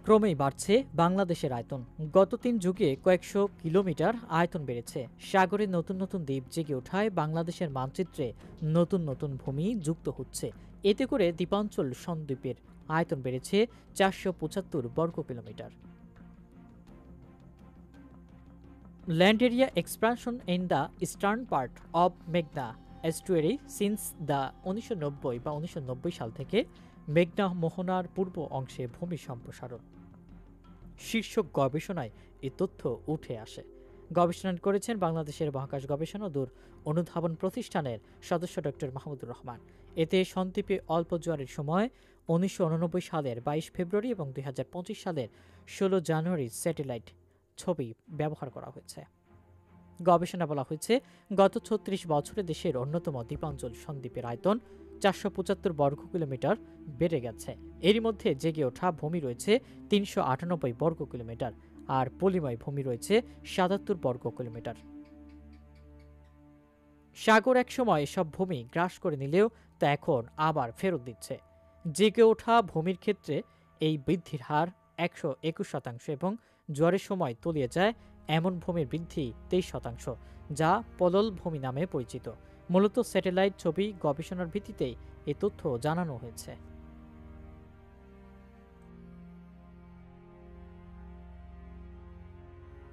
ক্রমেই বাড়ছে বাংলাদেশের আয়তন। গত ৩ যুগে কয়েকশো কিলোমিটার আয়তন বেড়েছে। সাগরে নতুন নতুন দ্বীপ জেগে ওঠায় বাংলাদেশের মানচিত্রে নতুন নতুন ভূমি যুক্ত হচ্ছে। এতে করে দ্বীপাঞ্চল সন্দ্বীপের আয়তন বেড়েছে ৪৭৫ বর্গ kilometre. Land area expansion in the eastern part of Meghna estuary since the 1990 সাল থেকে মেঘনা মোহনার পূর্ব অংশে ভূমি সম্প্রসারণ শীর্ষক গবেষণায় এ তথ্য উঠে আসে। গবেষণা করেছেন বাংলাদেশের মহাকাশ গবেষণা ও দূর অনুধাবন প্রতিষ্ঠানের সদস্য ডক্টর মাহমুদুর রহমান। এতে সন্দ্বীপে অল্প জোয়ারের সময় 1989 সালের 22 ফেব্রুয়ারি এবং 2025 সালের 16 জানুয়ারি স্যাটেলাইট ছবি ব্যবহার করা হয়েছে। গবেষণা বলা হয়েছে, গত ৩৬ বছরে দেশের অন্যতম দ্বীপাঞ্চল সন্দ্বীপের আয়তন ৪৭৫ বর্গ কিলোমিটার বেড়ে গেছে। এরই মধ্যে জেগে ওঠা ভূমি রয়েছে ৩৯৮ বর্গ কিলোমিটার, আর পলিময় ভূমি রয়েছে ৭৭ বর্গ কিলোমিটার। সাগর একসময় এসব ভূমি গ্রাস করে নিলেও তা এখন আবার ফেরত দিচ্ছে। জেগে ওঠা ভূমির ক্ষেত্রে এই বৃদ্ধির হার ১২১% এবং জোয়ারের সময় তলিয়ে যায় এমন ভূমির বৃদ্ধি ২৩%, যা পলল ভূমি নামে পরিচিত। মূলত স্যাটেলাইট ছবি গবেষণার ভিত্তিতেই এ তথ্য জানানো হয়েছে।